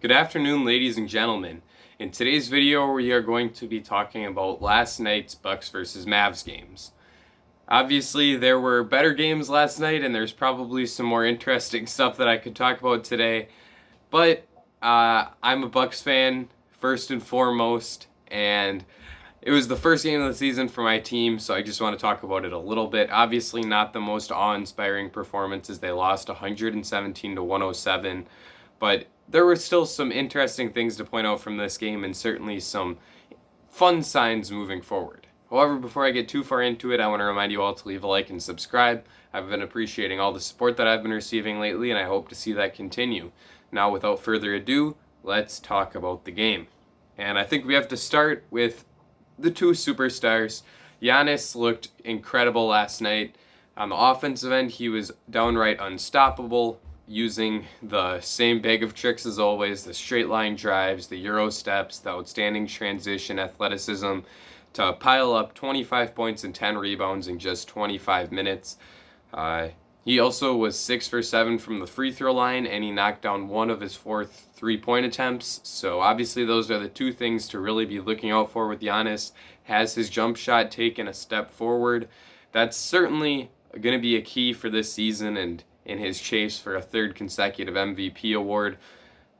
Good afternoon, ladies and gentlemen. In today's video, we are going to be talking about last night's Bucks versus Mavs games. Obviously, there were better games last night, and there's probably some more interesting stuff that I could talk about today. But I'm a Bucks fan, first and foremost, and it was the first game of the season for my team, so I just want to talk about it a little bit. Obviously, not the most awe-inspiring performances. They lost 117 to 107, but there were still some interesting things to point out from this game and certainly some fun signs moving forward. However, before I get too far into it, I want to remind you all to leave a like and subscribe. I've been appreciating all the support that I've been receiving lately, and I hope to see that continue. Now, without further ado, let's talk about the game. And I think we have to start with the two superstars. Giannis looked incredible last night. On the offensive end, he was downright unstoppable, using the same bag of tricks as always, the straight line drives, the Euro steps, the outstanding transition athleticism to pile up 25 points and 10 rebounds in just 25 minutes. He also was 6 for 7 from the free throw line, and he knocked down one of his 4 3-point attempts. So obviously those are the two things to really be looking out for with Giannis. Has his jump shot taken a step forward? That's certainly going to be a key for this season and in his chase for a third consecutive MVP award.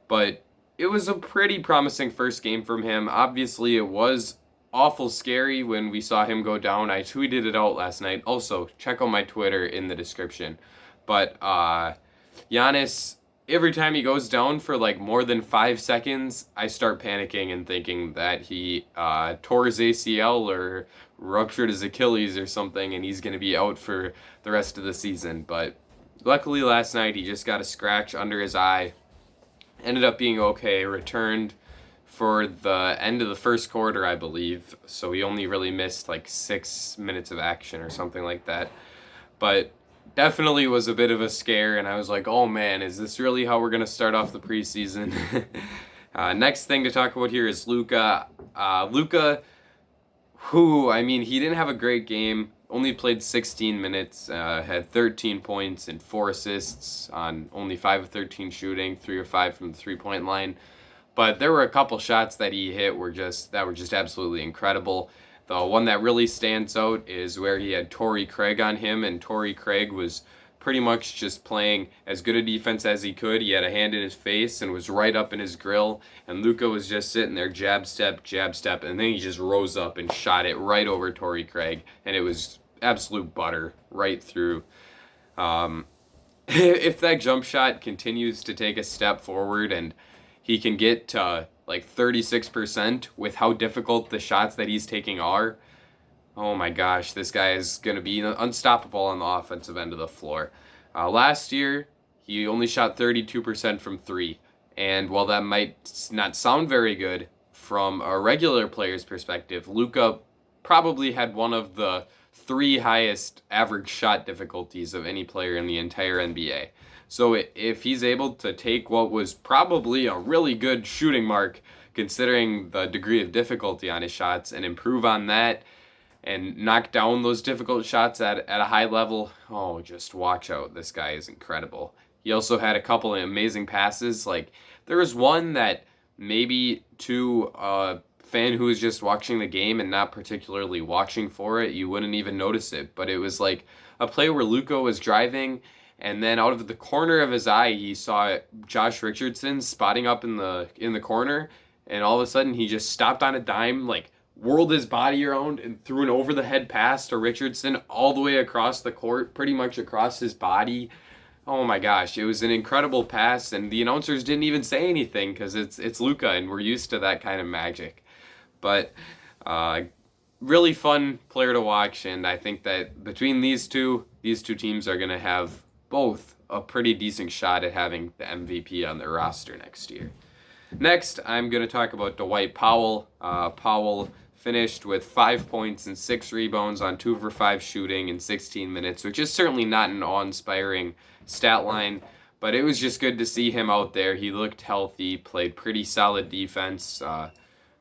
But it was a pretty promising first game from him. Obviously, it was awful scary when we saw him go down. I tweeted it out last night. Also, check out my Twitter in the description. But Giannis, every time he goes down for like more than 5 seconds, I start panicking and thinking that he tore his ACL or ruptured his Achilles or something, and he's going to be out for the rest of the season. But luckily last night he just got a scratch under his eye, ended up being okay, returned for the end of the first quarter, I believe, so he only really missed like 6 minutes of action or something like that. But definitely was a bit of a scare, and I was like, oh man, is this really how we're going to start off the preseason? Next thing to talk about here is Luka. He didn't have a great game. Only played 16 minutes, had 13 points and 4 assists on only 5 of 13 shooting, 3 or 5 from the three-point line. But there were a couple shots that he hit that were just absolutely incredible. The one that really stands out is where he had Torrey Craig on him, and Torrey Craig was pretty much just playing as good a defense as he could. He had a hand in his face and was right up in his grill, and Luka was just sitting there, jab step, and then he just rose up and shot it right over Torrey Craig, and it was absolute butter right through. If that jump shot continues to take a step forward and he can get to like 36% with how difficult the shots that he's taking are, oh my gosh, this guy is going to be unstoppable on the offensive end of the floor. Last year, he only shot 32% from 3. And while that might not sound very good from a regular player's perspective, Luka probably had one of the 3 highest average shot difficulties of any player in the entire NBA. So if he's able to take what was probably a really good shooting mark, considering the degree of difficulty on his shots, and improve on that, and knock down those difficult shots at a high level, oh, just watch out. This guy is incredible. He also had a couple of amazing passes. Like, there was one that maybe to a fan who was just watching the game and not particularly watching for it, you wouldn't even notice it. But it was like a play where Luka was driving, and then out of the corner of his eye, he saw Josh Richardson spotting up in the corner, and all of a sudden he just stopped on a dime, like whirled his body around and threw an over-the-head pass to Richardson all the way across the court, pretty much across his body. Oh my gosh, it was an incredible pass, and the announcers didn't even say anything because it's Luka, and we're used to that kind of magic. But really fun player to watch, and I think that between these two teams are going to have both a pretty decent shot at having the MVP on their roster next year. Next, I'm going to talk about Dwight Powell. Powell finished with 5 points and 6 rebounds on 2 for 5 shooting in 16 minutes, which is certainly not an awe-inspiring stat line, but it was just good to see him out there. He looked healthy, played pretty solid defense.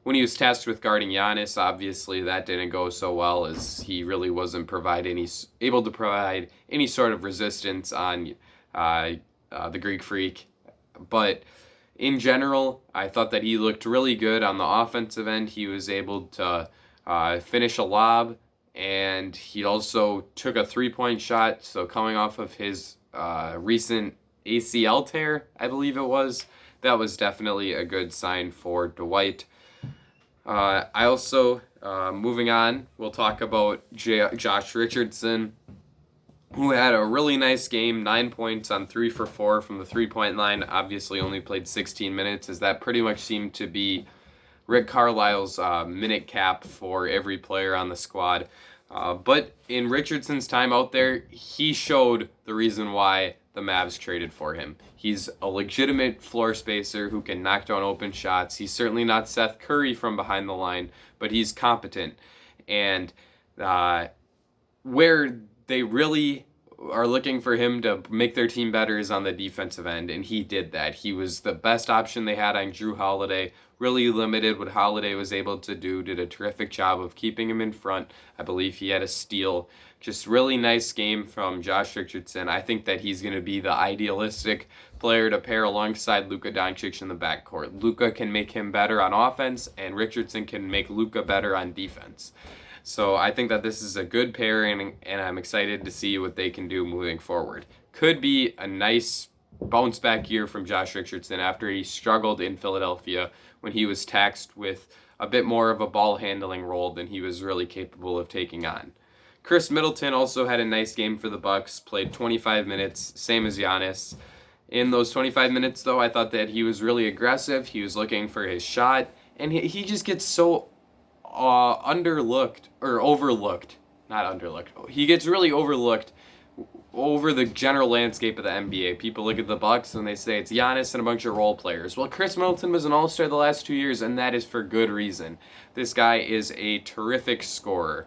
When he was tasked with guarding Giannis, obviously that didn't go so well, as he really wasn't able to provide any sort of resistance on the Greek Freak. But in general, I thought that he looked really good on the offensive end. He was able to finish a lob, and he also took a three-point shot. So coming off of his recent ACL tear, I believe it was, that was definitely a good sign for Dwight. I also, moving on, we'll talk about Josh Richardson, who had a really nice game, 9 points on 3 for 4 from the three-point line. Obviously only played 16 minutes, as that pretty much seemed to be Rick Carlisle's minute cap for every player on the squad. But in Richardson's time out there, he showed the reason why the Mavs traded for him. He's a legitimate floor spacer who can knock down open shots. He's certainly not Seth Curry from behind the line, but he's competent. And where they really are looking for him to make their team better is on the defensive end, and he did that. He was the best option they had on Jrue Holiday, really limited what Holiday was able to do, did a terrific job of keeping him in front. I believe he had a steal. Just really nice game from Josh Richardson. I think that he's going to be the idealistic player to pair alongside Luka Doncic in the backcourt. Luka can make him better on offense, and Richardson can make Luka better on defense. So I think that this is a good pairing, and I'm excited to see what they can do moving forward. Could be a nice bounce back year from Josh Richardson after he struggled in Philadelphia when he was taxed with a bit more of a ball handling role than he was really capable of taking on. Chris Middleton also had a nice game for the Bucks, played 25 minutes, same as Giannis. In those 25 minutes, though, I thought that he was really aggressive. He was looking for his shot, and he just gets so overlooked. He gets really overlooked over the general landscape of the NBA. People look at the Bucks and they say it's Giannis and a bunch of role players. Well, Chris Middleton was an all-star the last 2 years, and that is for good reason. This guy is a terrific scorer.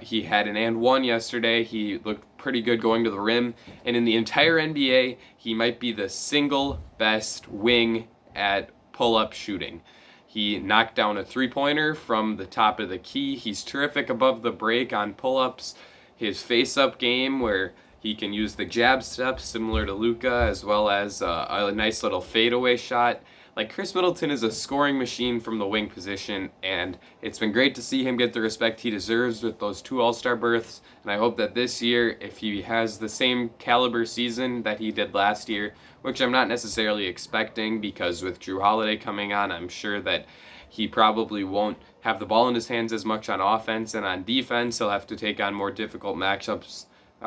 He had an and one yesterday. He looked pretty good going to the rim. And in the entire NBA, he might be the single best wing at pull-up shooting. He knocked down a three-pointer from the top of the key. He's terrific above the break on pull-ups. His face-up game, where he can use the jab step similar to Luka, as well as a nice little fadeaway shot. Like, Chris Middleton is a scoring machine from the wing position, and it's been great to see him get the respect he deserves with those 2 All-Star berths. And I hope that this year, if he has the same caliber season that he did last year, which I'm not necessarily expecting, because with Jrue Holiday coming on, I'm sure that he probably won't have the ball in his hands as much on offense, and on defense he'll have to take on more difficult matchups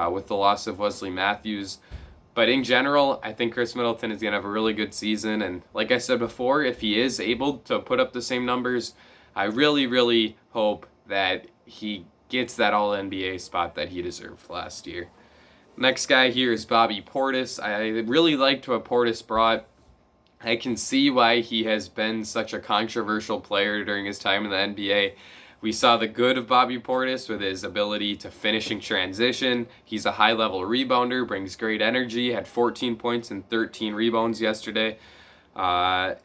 with the loss of Wesley Matthews. But in general, I think Chris Middleton is going to have a really good season. And like I said before, if he is able to put up the same numbers, I really, really hope that he gets that All-NBA spot that he deserved last year. Next guy here is Bobby Portis. I really liked what Portis brought. I can see why he has been such a controversial player during his time in the NBA. We saw the good of Bobby Portis with his ability to finish in transition. He's a high-level rebounder, brings great energy, had 14 points and 13 rebounds yesterday. But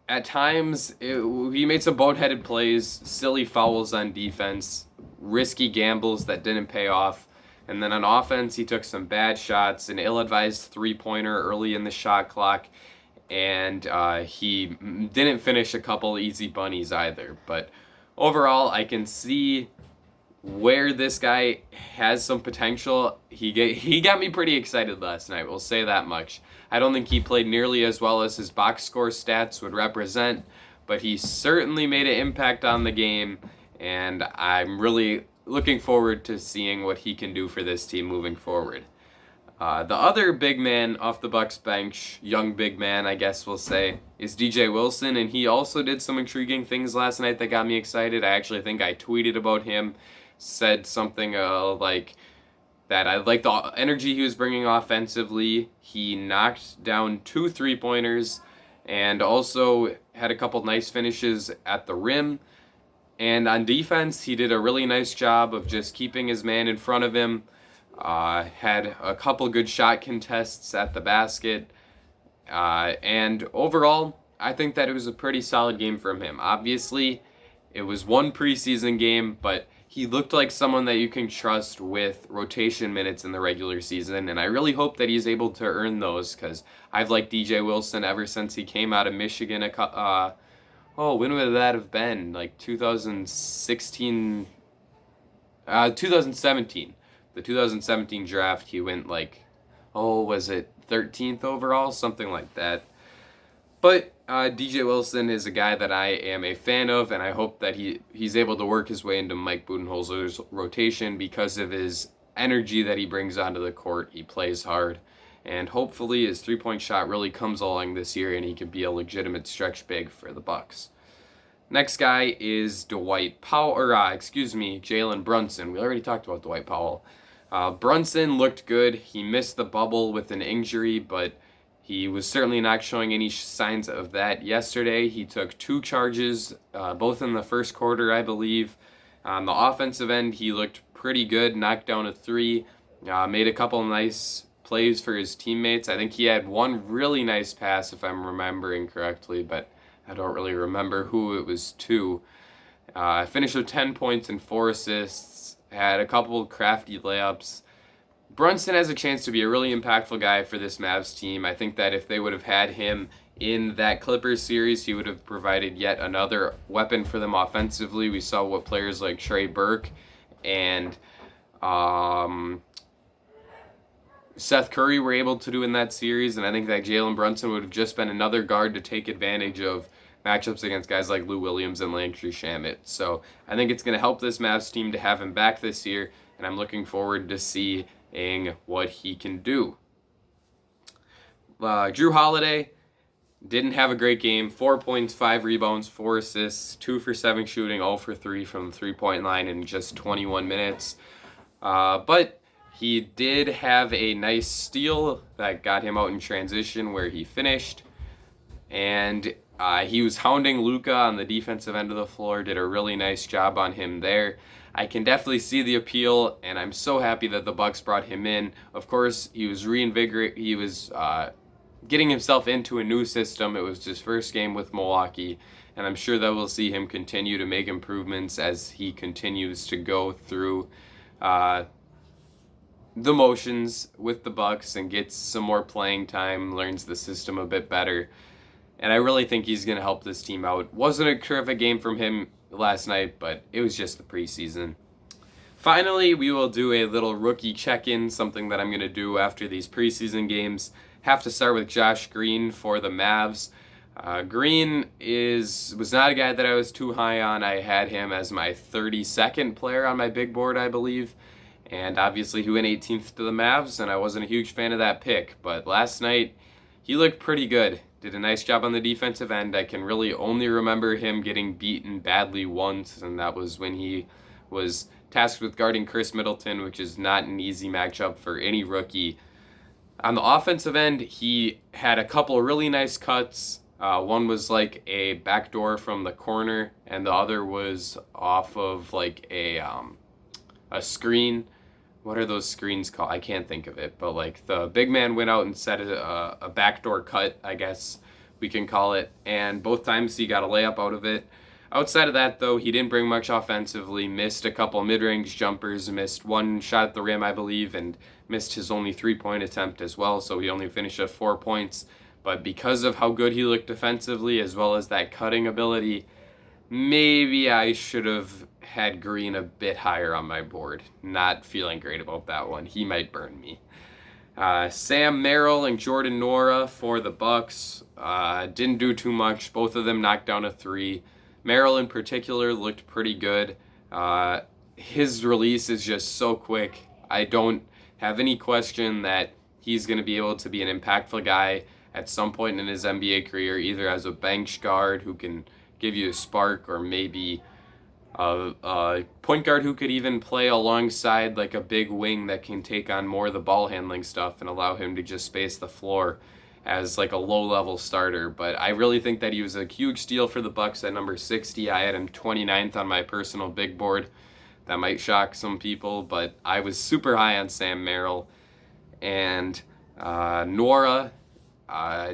at times, he made some boneheaded plays, silly fouls on defense, risky gambles that didn't pay off. And then on offense, he took some bad shots, an ill-advised three-pointer early in the shot clock, and he didn't finish a couple easy bunnies either. But overall, I can see where this guy has some potential. He got me pretty excited last night, we'll say that much. I don't think he played nearly as well as his box score stats would represent, but he certainly made an impact on the game, and I'm really looking forward to seeing what he can do for this team moving forward. The other big man off the Bucks bench, young big man I guess we'll say, is DJ Wilson, and he also did some intriguing things last night that got me excited. I actually think I tweeted about him, said something like that I liked the energy he was bringing offensively. He knocked down 2 three-pointers and also had a couple nice finishes at the rim. And on defense, he did a really nice job of just keeping his man in front of him. Had a couple good shot contests at the basket. And overall, I think that it was a pretty solid game from him. Obviously, It was one preseason game, but he looked like someone that you can trust with rotation minutes in the regular season, and I really hope that he's able to earn those because I've liked DJ Wilson ever since he came out of Michigan. When would that have been? Like 2016, 2017. The 2017 draft, he went like, was it 13th overall? Something like that. But DJ Wilson is a guy that I am a fan of, and I hope that he's able to work his way into Mike Budenholzer's rotation because of his energy that he brings onto the court. He plays hard, and hopefully his three-point shot really comes along this year, and he can be a legitimate stretch big for the Bucks. Next guy is Dwight Powell, Jalen Brunson. We already talked about Dwight Powell. Brunson looked good. He missed the bubble with an injury, but he was certainly not showing any signs of that yesterday. He took 2 charges, both in the first quarter, I believe. On the offensive end, he looked pretty good, knocked down a 3, made a couple nice plays for his teammates. I think he had one really nice pass, if I'm remembering correctly, but I don't really remember who it was to. Finished with 10 points and 4 assists, had a couple crafty layups. Brunson has a chance to be a really impactful guy for this Mavs team. I think that if they would have had him in that Clippers series, he would have provided yet another weapon for them offensively. We saw what players like Trey Burke and Seth Curry were able to do in that series, and I think that Jalen Brunson would have just been another guard to take advantage of matchups against guys like Lou Williams and Landry Shamet. So I think it's going to help this Mavs team to have him back this year, and I'm looking forward to seeing what he can do. Drew Holiday didn't have a great game. 4 points, 5 rebounds, 4 assists, 2 for 7 shooting, 0 for 3 from the three-point line in just 21 minutes. But he did have a nice steal that got him out in transition where he finished. And he was hounding Luka on the defensive end of the floor, did a really nice job on him there. I can definitely see the appeal, and I'm so happy that the Bucks brought him in. Of course, he was getting himself into a new system. It was his first game with Milwaukee, and I'm sure that we'll see him continue to make improvements as he continues to go through the motions with the Bucks and gets some more playing time, learns the system a bit better. And I really think he's going to help this team out. Wasn't a terrific game from him last night, but it was just the preseason. Finally, we will do a little rookie check-in, something that I'm going to do after these preseason games. Have to start with Josh Green for the Mavs. Green was not a guy that I was too high on. I had him as my 32nd player on my big board, I believe. And obviously he went 18th to the Mavs, and I wasn't a huge fan of that pick. But last night, he looked pretty good. Did a nice job on the defensive end. I can really only remember him getting beaten badly once, and that was when he was tasked with guarding Chris Middleton, which is not an easy matchup for any rookie. On the offensive end, he had a couple really nice cuts. One was like a backdoor from the corner, and the other was off of like a screen. What are those screens called? I can't think of it, but like the big man went out and set a backdoor cut, I guess we can call it, and both times he got a layup out of it. Outside of that, though, he didn't bring much offensively, missed a couple mid-range jumpers, missed one shot at the rim, I believe, and missed his only three-point attempt as well, so he only finished at 4 points. But because of how good he looked defensively, as well as that cutting ability, maybe I should have had Green a bit higher on my board. Not feeling great about that one. He might burn me. Sam Merrill and Jordan Nora for the Bucks didn't do too much. Both of them knocked down a 3. Merrill in particular looked pretty good. His release is just so quick. I don't have any question that he's going to be able to be an impactful guy at some point in his NBA career, either as a bench guard who can give you a spark, or maybe a point guard who could even play alongside like a big wing that can take on more of the ball handling stuff and allow him to just space the floor as like a low-level starter. But I really think that he was a huge steal for the Bucks at number 60. I had him 29th on my personal big board. That might shock some people, but I was super high on Sam Merrill. And Nora,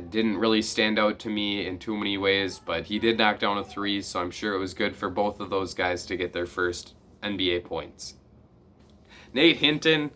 Didn't really stand out to me in too many ways, but he did knock down a three, so I'm sure it was good for both of those guys to get their first NBA points. Nate Hinton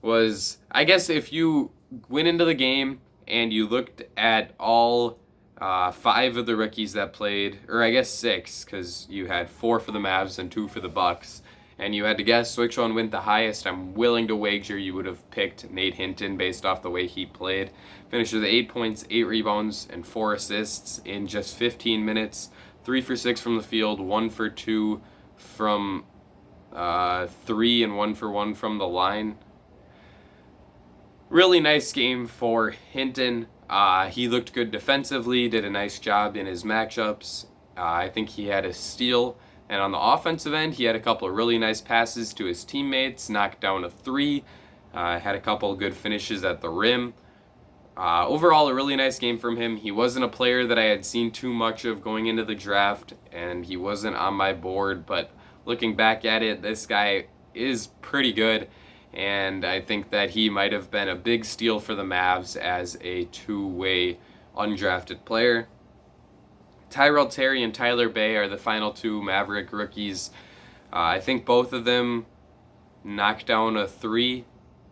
was, I guess if you went into the game and you looked at all 5 of the rookies that played, or I guess 6, because you had 4 for the Mavs and 2 for the Bucks, and you had to guess which one went the highest, I'm willing to wager you would have picked Nate Hinton based off the way he played. Finished with 8 points, 8 rebounds, and 4 assists in just 15 minutes. 3 for 6 from the field, 1 for 2 from 3, and 1 for 1 from the line. Really nice game for Hinton. He looked good defensively, did a nice job in his matchups. I think he had a steal. And on the offensive end, he had a couple of really nice passes to his teammates, knocked down a 3, had a couple of good finishes at the rim. Overall, a really nice game from him. He wasn't a player that I had seen too much of going into the draft, and he wasn't on my board, but looking back at it, this guy is pretty good, and I think that he might have been a big steal for the Mavs as a two-way undrafted player. Tyrell Terry and Tyler Bay are the final 2 Maverick rookies. I think both of them knocked down a 3.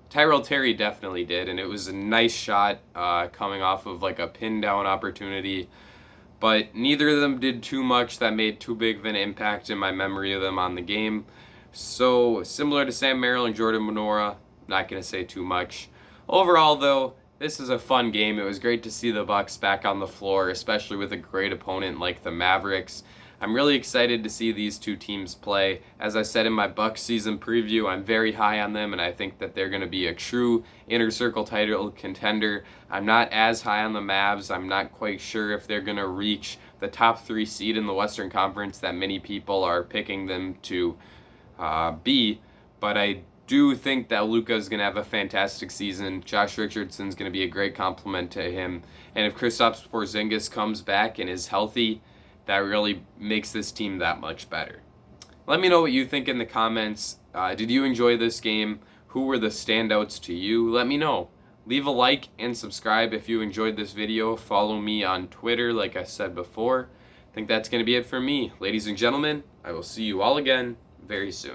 Tyrell Terry definitely did, and it was a nice shot coming off of like a pin down opportunity. But neither of them did too much that made too big of an impact in my memory of them on the game. So similar to Sam Merrill and Jordan Monora, not going to say too much. Overall, though, this is a fun game. It was great to see the Bucks back on the floor, especially with a great opponent like the Mavericks. I'm really excited to see these two teams play. As I said in my Bucks season preview, I'm very high on them, and I think that they're going to be a true inner circle title contender. I'm not as high on the Mavs. I'm not quite sure if they're going to reach the top 3 seed in the Western Conference that many people are picking them to be, but I do think that Luka is going to have a fantastic season. Josh Richardson is going to be a great compliment to him. And if Kristaps Porzingis comes back and is healthy, that really makes this team that much better. Let me know what you think in the comments. Did you enjoy this game? Who were the standouts to you? Let me know. Leave a like and subscribe if you enjoyed this video. Follow me on Twitter, like I said before. I think that's going to be it for me. Ladies and gentlemen, I will see you all again very soon.